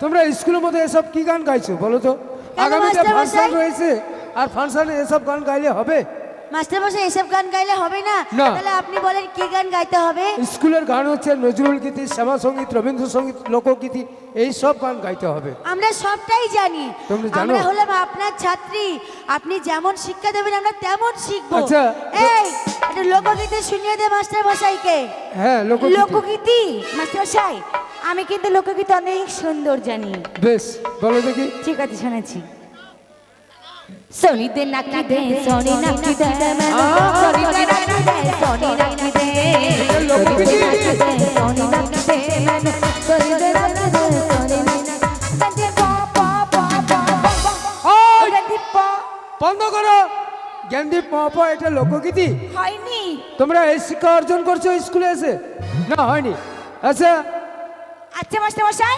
তোমরা স্কুলের মধ্যে এসব কি গান গাইছো বলো তো? আগামীতে ফাংশন রয়েছে, আর ফাংশনে এসব গান গাইলে হবে? মাস্টার মশাই এসব গান গাইলে হবে না। তাহলে আপনি বলেন কি গান গাইতে হবে? স্কুলের গান হচ্ছে নজরুল গীতি, শ্যামা সঙ্গীত, রবীন্দ্রসঙ্গীত, লোকগীতি, এই সব গান গাইতে হবে। আমরা সবটাই জানি, তোমরা জানো? আমরা হলাম আপনার ছাত্রী, আপনি যেমন শিক্ষা দেবেন আমরা তেমন শিখবো। আচ্ছা, এই এটা লোকগীতি শুনিয়ে দে মাস্টার মশাইকে। হ্যাঁ, লোকগীতি। মাস্টার মশাই আমি কিন্তু লোকগীতি অনেক সুন্দর জানি। বেশ, বলো দেখি। ঠিক আছে, শুনেছি। সোনি দে নাকি দে, সোনি নাকি দে, সোনি দে নাকি দে, সোনি নাকি দে, সোনি নাকি দে, সোনি নাকি দে, সোনি দে নাকি দে, সোনি নাকি দে, পা পা পা পা পা। গেন্দি পা বন্ধ করো। গেন্দি পা, এটা লোকগীতি হয়নি। তোমরা এই শিক্ষা অর্জন করছো স্কুলে এসে? না, হয়নি। আচ্ছা আচ্ছা মাস্টার মশাই,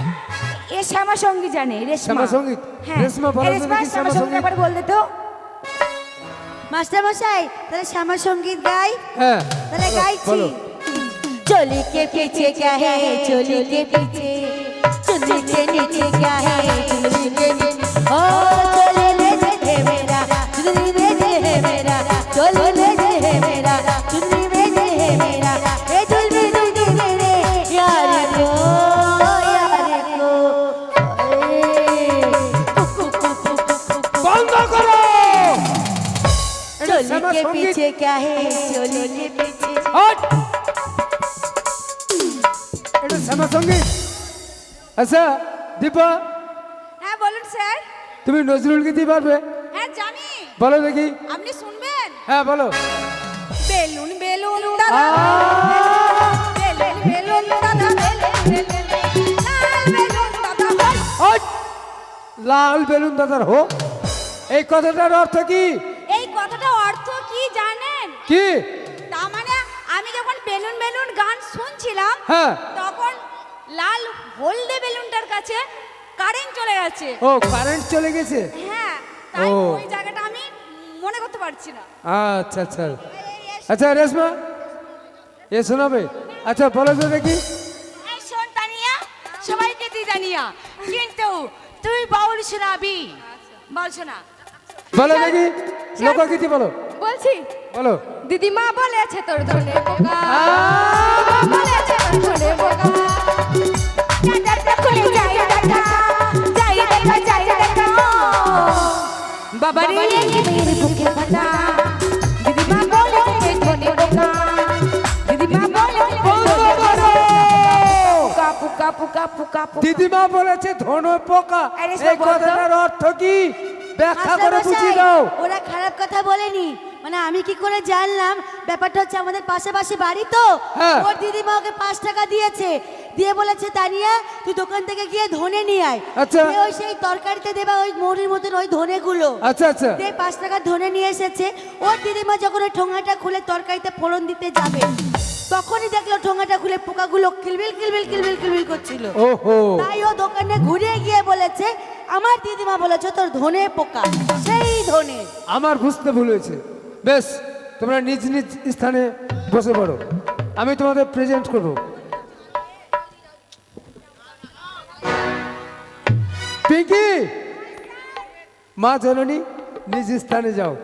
এ শ্যামা সঙ্গীত জানে, রেশমা। শ্যামা সঙ্গীত, হ্যাঁ, রেশমা বলো তো দেখি শ্যামা সঙ্গীত। একবার বলতে তো মাস্টার মশাই, তাহলে শ্যামা সঙ্গীত গাই। হ্যাঁ, তাহলে গাইছি। বলো। चोली के पीछे क्या है, चोली के पीछे, चुन्नी के नीचे क्या है, चुन्नी के नीचे, ओ चोली ले जे मेरा, चुन्नी ले जे मेरा, चोली ले जे मेरा, चुन्नी ले जे मेरा, ए चुन्नी ले जे मेरे यार को, বন্ধ করো। चोली के पीछे क्या है, चोली के पीछे। হট! এটা শ্যামা সঙ্গীত। আচ্ছা দীপা, হ্যাঁ বলুন স্যার। তুমি নজরুল গীতি পারবে? হ্যাঁ জানি। বলো দেখি। আপনি শুনবেন? হ্যাঁ, বলো। বেলুন বেলুন দাদা, বেলুন বেলুন দাদা, বেলুন বেলুন, লাল বেলুন দাদা হই। হট! লাল বেলুন দাদার হো, এই কথাটার অর্থ কি? এই কথাটার অর্থ কি জানেন? কি? তার মানে আমি যখন বেলুন বেলুন গান শুনছিলাম, হ্যাঁ। তখন লাল হলদে বেলুনটার কাছে কারেন্ট চলে গেছে। ও, কারেন্ট চলে গেছে। হ্যাঁ, তাই ও। ওই জায়গাটা আমি মনে করতে পারছি না। আচ্ছা আচ্ছা আচ্ছা, রেশমা এ শোনাবে? আচ্ছা বলো তো দেখি। এই শোন তানিয়া, সবাইকে তুই জানিয়া, কিন্তু তুই বাউল শোনাবি। বল শোনা। বলো দেখি, লোকগীতি বলো। বলছি, বলো। দিদিমা বলেছে তোর ধনে পোকা, বলেছে তোর ধনে পোকা, চাঁদাটা খুলে যাই দেখা, যাই দেখা, যাই দেখা, বাবারে মেরে বুকে ফাটা, দিদিমা বলেছে ধনে পোকা, দিদিমা বলেছে পোকা পোকা পোকা পোকা পোকা। দিদিমা বলেছে ধন পোকা, আরে এই কথাটার অর্থ কি? ব্যাখ্যা করে বুঝিয়ে মাস্টারমশাই, দাও। ওরা খারাপ কথা বলেনি, মানে আমি কি করে জানলাম? ব্যাপারটা হচ্ছে আমাদের পাশাপাশি বাড়ি তো, হ্যাঁ। ওর দিদিমা ওকে 5 টাকা দিয়েছে, দিয়ে বলেছে তানিয়া তুই দোকান থেকে গিয়ে ধনে নিয়ে আয়। আচ্ছা। দিয়ে ওই সেই তরকারিতে দেবা ওই মৌরির মতন ওই ধনেগুলো। আচ্ছা আচ্ছা। দিয়ে 5 টাকা ধনে নিয়ে এসেছে। ওর দিদিমা যখন ওই ঠোঙাটা খুলে তরকারিতে ফোড়ন দিতে যাবে, তখনই দেখলো ঠোঙাটা খুলে পোকাগুলো কিলবিল কিলবিল কিলবিল কিলবিল করছিল। ওহো, তাই ও দোকানে ঘুরে গিয়ে বলেছে আমার দিদিমা বলেছে তোর ধনে পোকা, সেই ধনে। আমার বুঝতে ভুল হয়েছে। বেশ, তোমরা নিজ নিজ স্থানে বসে পড়ো, আমি তোমাদের প্রেজেন্ট করব। পিঙ্কি, মা জননী, নিজ স্থানে যাও।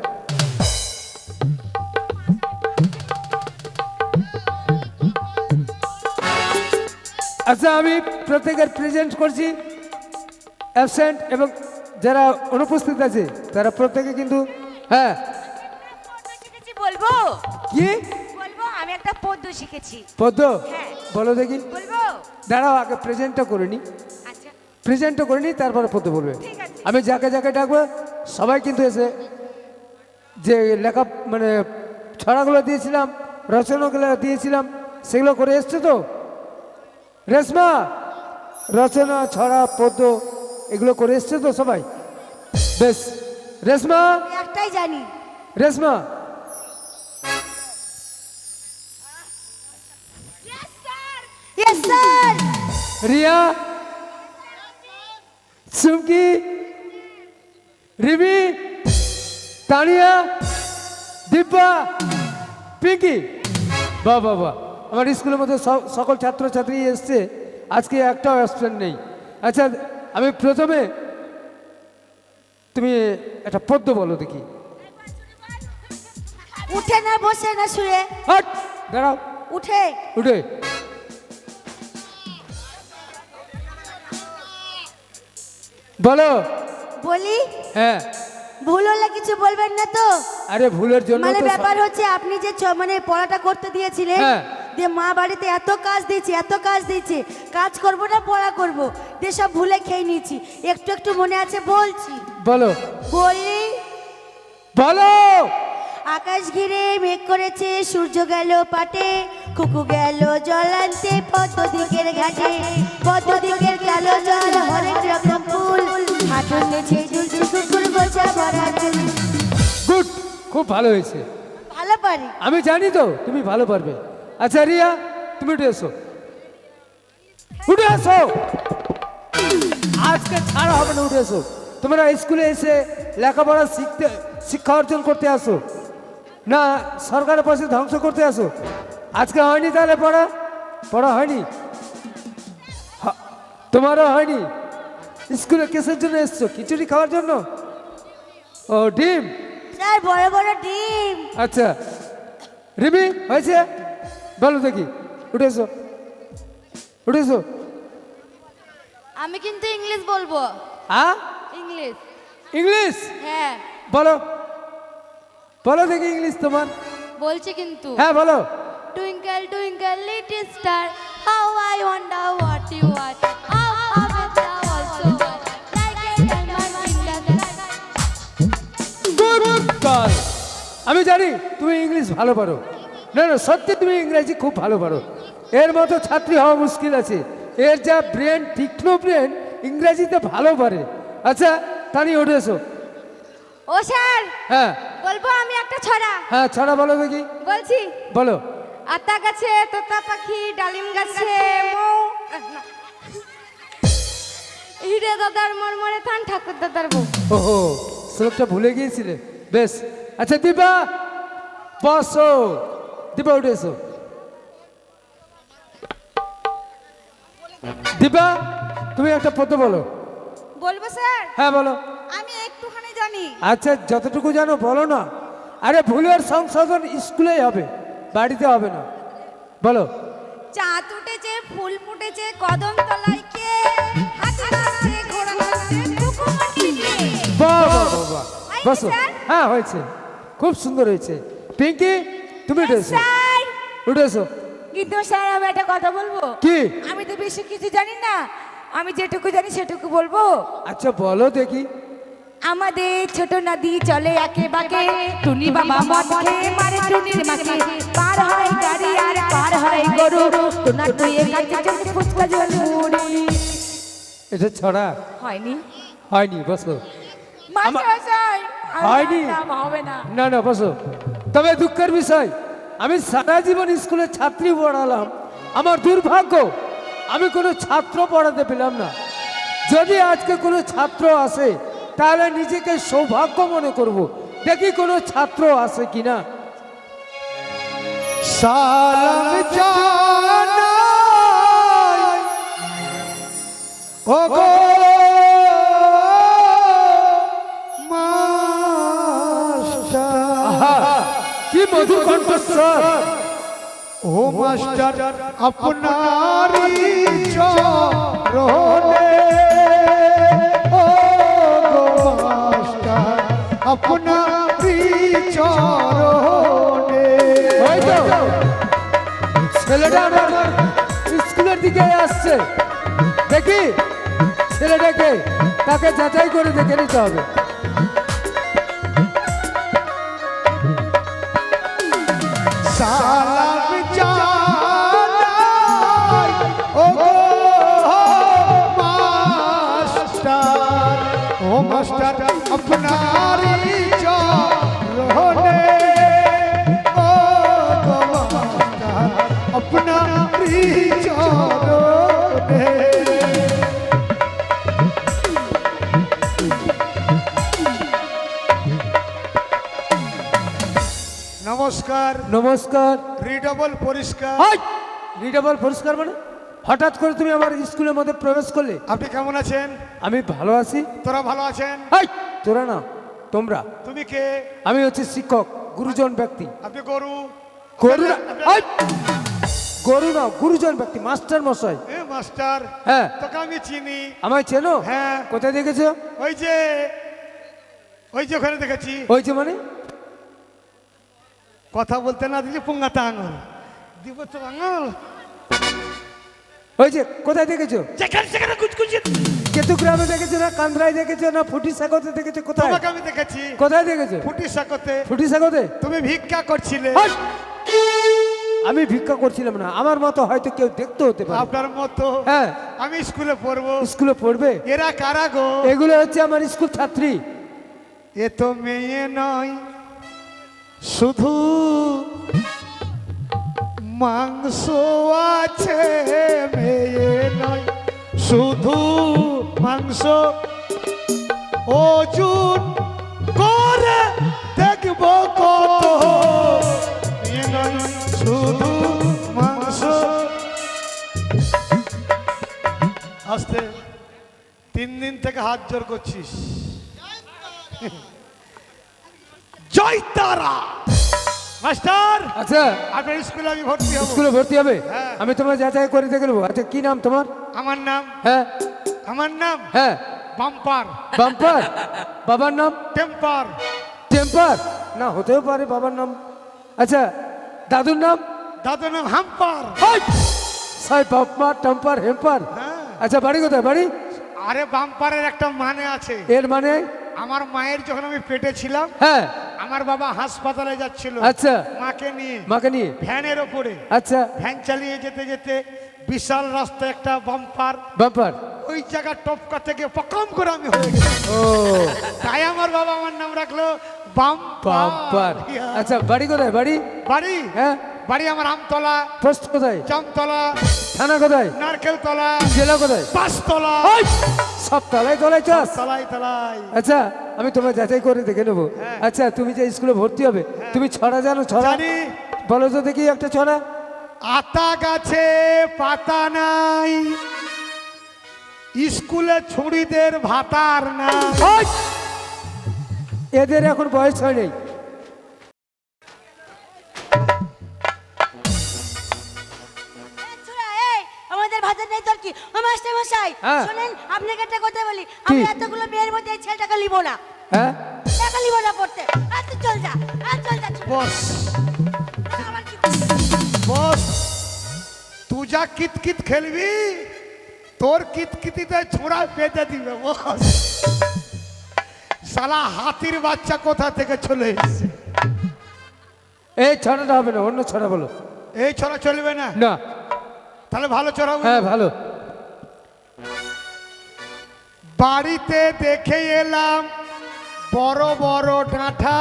আচ্ছা, আমি প্রত্যেকের প্রেজেন্ট করছি। অ্যাবসেন্ট এবং যারা অনুপস্থিত আছে তারা প্রত্যেকে কিন্তু, হ্যাঁ। শিখেছি বলবো, কি বলবো আমি একটা পদ্য শিখেছি। পদ্ম? হ্যাঁ। বলো দেখি। বলবো? দাঁড়াও, আগে প্রেজেন্টটা করে নি। আচ্ছা প্রেজেন্টটা করে নি, তারপরে পদ্ম বলবে। ঠিক আছে। আমি যাকে যাকে ডাকবো সবাই কিন্তু এসে যে লেখা মানে ছড়াগুলো দিয়েছিলাম, রচনাগুলো দিয়েছিলাম, সেগুলো করে এসছে তো? রেশমা, রচনা, ছড়া, পদ্য এগুলো করে এসছে তো সবাই? বেশ, রেশমা, একটাই জানি। Reshma, yes sir. রিয়া, চুমকি, রিমি, তানিয়া, দীপা, পিঙ্কি। বাহ বাহ বাহ, আমার স্কুলের মধ্যে সকল ছাত্রছাত্রী এসছে, আজকে একটাও অ্যাবসেন্ট নেই। আচ্ছা, আমি প্রথমে তুমি একটা পদ্য বলো দেখি। উঠে না বসে না শুয়ে? হট, দাঁড়াও, উঠে। উঠে। বলো। বলি? হ্যাঁ। ভুল হলে কিছু বলবেন না তো? আরে ভুলের জন্য মানে তো ব্যাপার হচ্ছে আপনি যে মানে পড়াটা করতে দিয়েছিলেন, হ্যাঁ। যে মা বাড়িতে এত কাজ দিয়েছে, এত কাজ দিয়েছে, কাজ করব না পড়া করব, দিয়ে সব ভুলে খেয়ে নিয়েছি। একটু একটু মনে আছে, বলছি। বলো। বলি? বলো। আকাশ ঘিরে মেঘ করেছে, সূর্য গেল পাটে, কুকু গেল জল আনতে পদ্ম দিকের ঘাটে, পদ্ম দিকের কালো জল হরেক রকম ফুল, হাঁটুন নেছে দুলছে কুকুর গোছা ভরা চুল। গুড, খুব ভালো হয়েছে। ভালো পারি। আমি জানি তো তুমি ভালো পারবে। আচ্ছা রিয়া, তুমি উঠে এসো, উঠে এসো। আজকে ছাড়া হবে না, উঠে এসো। তোমরা স্কুলে এসে লেখাপড়া শিখতে, শিক্ষা অর্জন করতে আসো না সরকারের পাশে ধ্বংস করতে আসো? আজকে হয়নি তাহলে পড়া? পড়া হয়নি? তোমারও হয়নি? স্কুলে কিসের জন্য এসছো? খিচুড়ি খাওয়ার জন্য? ও ডিম? স্যার বড় বড় ডিম। আচ্ছা রিমি, হয়েছে? বলো দেখি, উঠে এসো, উঠে এসো। আমি কিন্তু ইংলিশ বলবো। হ্যাঁ, ইংলিশ। ইংলিশ? হ্যাঁ বলো, বলো দেখি ইংলিশ তোমার। বলছি কিন্তু। হ্যাঁ বলো। Twinkle twinkle little star, how I wonder what you are, how I also like a diamond in the girl, আমি জানি তুমি ইংলিশ ভালো পারো। না না, সত্যি তুমি ইংরেজি খুব ভালো পারো। এর মতো ছাত্রী হওয়া মুশকিল আছে। এর যা ব্রেন, তীক্ষ্ণ ব্রেন, ইংরেজিতে ভালো পারে। আচ্ছা তানি, উঠে এসো। ও স্যার, হ্যাঁ বলবো আমি একটা ছড়া? হ্যাঁ, ছড়া বলো দেখি। বলছি। বলো। আতা গাছে তোতা পাখি, ডালিম গাছে মৌ, হিরে দাদার মরমরে থান, ঠাকুর দাদার বউ। ওহো, শ্লোকটা ভুলে গিয়েছিলে। বেশ। আচ্ছা দীপা, বসো। দীপা উঠে এসো। দীপা, তুমি একটা পদ্য বলো। বলবো স্যার? হ্যাঁ বলো। আমি একটুখানি জানি। আচ্ছা যতটুকু জানো বলো না। আরে ভুলের সংশোধন স্কুলেই হবে, বাড়িতে হবে না। বলো। চাঁদ উঠেছে, ফুল ফুটেছে, কদম তলায় কে, হাতি নাচছে, ঘোড়া নাচছে, কুকুর নাচছে কে? বাহ বাহ বাহ বাহ, হয়নি বসো। স্যার? হ্যাঁ হয়েছে, খুব সুন্দর হয়েছে। পিঙ্কি, তুমি উঠে এসো, স্যার, উঠে এসো। কিন্তু স্যার আমি একটা কথা বলবো। কি? আমি তো বেশি কিছু জানি না, আমি যেটুকু জানি সেটুকু বলবো। আচ্ছা বলো দেখি। আমাদের ছোট নদী চলে একে বাকে, টুনি বাবা মদ খেয়ে মারে টুনির মাকে, পার হয় গাড়ি আর পার হয় গরু, টোনা টুয়ে কাছে চলছে ফুচকা জল মুড়ি। এটা ছড়া হয়নি? হয়নি, বসো। মাস্টারমশাই, আমি হয়নি? জানতাম হবে না। না না, বসো। তবে দুঃখের বিষয়, আমি সারা জীবন স্কুলে ছাত্রী পড়ালাম, আমার দুর্ভাগ্য আমি কোনো ছাত্র পড়াতে পেলাম না। যদি আজকে কোনো ছাত্র আসে তাহলে নিজেকে সৌভাগ্য মনে করব। দেখি কোনো ছাত্র আসে কিনা। সালাম জানাই ওগো মাস্টার। কি মধুর কণ্ঠস্বর। ও মাস্টার আপনারি চরণে, ও গো মাস্টার আপনারি চরণে। ওই তো ছেলেটা আমার স্কুলের দিকে আসছে, দেখি ছেলেটাকে, তাকে যাচাই করে দেখে নিতে হবে। সালাম জানাই ও গো মাস্টার, ও মাস্টার আপনারি চরণে, ও গো মাস্টার আপনারি চরণে। নমস্কার। নমস্কার। রিডেবল পরিষ্কার। রিডেবল পরিষ্কার মানে হঠাৎ করে তুমি আমার স্কুলের মধ্যে প্রবেশ করলে। আপনি কেমন আছেন? আমি ভালো আছি। তোরা ভালো আছেন? এই, তোরা না, তোমরা। তুমি কে? আমি হচ্ছে শিক্ষক, গুরুজন ব্যক্তি। আপনি গরু? গরু না, এই, গরু না, গুরুজন ব্যক্তি, মাস্টার মশাই। এ মাস্টার, হ্যাঁ। তোকে আমি চিনি। আমায় চেনো? হ্যাঁ। কোথায় দেখেছো? ওই যে ওখানে দেখেছি। ওই যে মানে কথা বলতে না দিলে পুঙ্গাতে আঙুল দিব তো আঙুল। ওই যে কোথায় দেখেছো? যেখানে সেখানে কুচকুচি। কেতু গ্রামে দেখেছো না, কান্দ্রায় দেখেছো না, ফুটি সাগতে দেখেছো? কোথায় তোমাকে আমি দেখেছি। কোথায় দেখেছো? ফুটি সাকতে। ফুটি সাগতে? তুমি ভিক্ষা করছিলে। হাট! আমি ভিক্ষা করছিলাম না, আমার মতো হয়তো কেউ দেখতে হতে পারে। আপনার মতো? হ্যাঁ। আমি স্কুলে পড়বো। স্কুলে পড়বে? এরা কারা গো? এগুলো হচ্ছে আমার স্কুল ছাত্রী। এ তো মেয়ে নয়, শুধু মাংস আছে। মেয়ে নয়, শুধু মাংস। ওজন করে দেখব কত। মেয়ে নয়, শুধু মাংস। আস্তে, 3 দিন থেকে হাত জোর করছিস। জয় তারা। মাস্টার, আচ্ছা, আপনার স্কুলে আমি ভর্তি হব। স্কুলে ভর্তি হবে? হ্যাঁ। আমি তোমার যাচাই করে দেখে নেবো। আচ্ছা, কি নাম তোমার? আমার নাম? হ্যাঁ আমার নাম হ্যাঁ। বাম্পার। বাম্পার? বাবার নাম? টেম্পার। টেম্পার? না, হতেও পারে বাবার নাম। আচ্ছা, দাদুর নাম? দাদুর নাম হাম্পার। সাই বাম্পার, টেম্পার, হেম্পার। হ্যাঁ। আচ্ছা, বাড়ি কোথায়? বাড়ি? আরে বাম্পারের একটা মানে আছে। এর মানে? আমার মায়ের যখন আমি পেটে ছিলাম, হ্যাঁ। আমার বাবা হাসপাতালে যাচ্ছিল আচ্ছা। মাকে নিয়ে, মাকে নিয়ে? ভ্যানের ওপরে। আচ্ছা। ভ্যান চালিয়ে যেতে যেতে বিশাল রাস্তায় একটা বাম্পার, বাম্পার? ওই জায়গা টপকা থেকে পকাম করে আমি হয়ে গেছি। ও, তাই আমার বাবা আমার নাম রাখলো বাম্পার। বাম্পার। আচ্ছা, বাড়ি কোথায়? বাড়ি? বাড়ি? হ্যাঁ। বাড়ি আমার আমতলা, পোস্ট কোথায়? জামতলা, থানা কোথায়? নারকেলতলা, জেলা কোথায়? পাঁচতলা। ওই! সব তলায় তলায় চাস। তলাই তলাই। আচ্ছা, আমি তোমার যাচাই করে দেখে নেবো। আচ্ছা, তুমি যে স্কুলে ভর্তি হবে, তুমি ছড়া জানো? ছড়া জানি। বলো তো দেখি একটা ছড়া। আতা গাছে পাতা নাই, স্কুলে ছুরিদের ভাতার নাই। ওই! এদের এখন বয়স হয় নাই। ছোড়া, এই, আমাদের ভাতের নেই তোর কি? ও মাস্টার মশাই, হ্যাঁ। শুনেন, আপনাকে একটা কথা বলি। আমি এতগুলো মেয়ের মধ্যে এই ছেলেটাকে লিবো না। হ্যাঁ। টাকা লিবো না পড়তে। আর তুই চল যা, আর চল যা। বস, আমার কি? বস, তুই যা কিতকিত খেলবি, তোর কিতকিতিতে ছোড়া পেতে দিবে। বস, শালা হাতির বাচ্চা কোথা থেকে চলে এসেছে। এই ছড়াটা হবে না, অন্য ছড়া বলো। এই ছড়া চলবে না? না। তাহলে ভালো ছড়া বলো। হ্যাঁ, ভালো। বাড়িতে দেখে এলাম বড় বড় ডাঁঠা,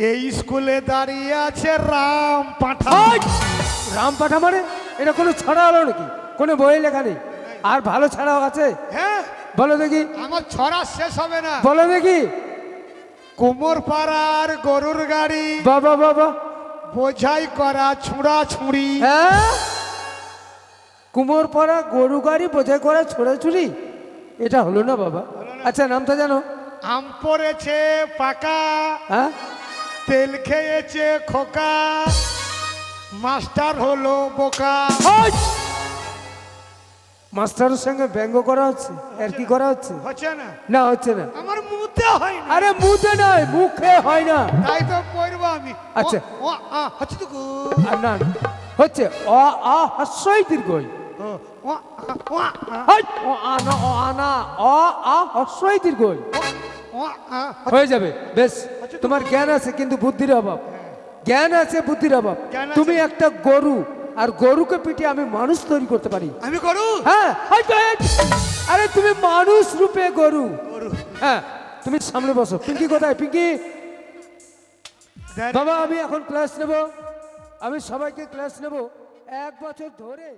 এই স্কুলে দাঁড়িয়ে আছে রাম পাঠা। ওই! রাম পাঠা মানে? এটা কোনো ছড়া হলো নাকি? কোনো বই লেখা নেই। আর ভালো ছড়াও আছে? হ্যাঁ, বলো দেখি। আমার ছড়া শেষ হবে না। বলো দেখি। কুমোর পাড়ার গরুর গাড়ি, বাবা বাবা, বোঝাই করা ছুঁড়া ছুঁড়ি। হ্যাঁ, কুমোর পরা গরু গাড়ি বোঝাই করা ছোড়াছুড়ি, এটা হলো না বাবা। আচ্ছা, নামটা জানো? আম পড়েছে পাকা, হ্যাঁ। তেল খেয়েছে খোকা, মাস্টার হলো বোকা। ওই! মাস্টারের সঙ্গে ব্যঙ্গ করা হচ্ছে, আর কি করা হচ্ছে? হচ্ছে না? না, হচ্ছে না। আমার মুতে হয় না। আরে মুখে নয়, মুখে হয় না। তাই তো পড়বো আমি। আচ্ছা। হচ্ছে তো গো। আর না, হচ্ছে অ আ হস্যই দীর্ঘই। ও, ও, হাই! অ আ না, অ আ না, অ আ হস্যই দীর্ঘই। ও, হয়ে যাবে, বেশ। তোমার জ্ঞান আছে কিন্তু বুদ্ধির অভাব। জ্ঞান আছে, বুদ্ধির অভাব। জ্ঞান আছে। তুমি একটা গরু, আর গরুকে পিটিয়ে আমি মানুষ তৈরি করতে পারি। আমি করু। হ্যাঁ, হয়তো আরে তুমি মানুষ রূপে গরু। হ্যাঁ, তুমি সামনে বসো। পিঙ্কি কোথায়? পিঙ্কি বাবা, আমি এখন ক্লাস নেব। আমি সবাইকে ক্লাস নেব 1 বছর ধরে।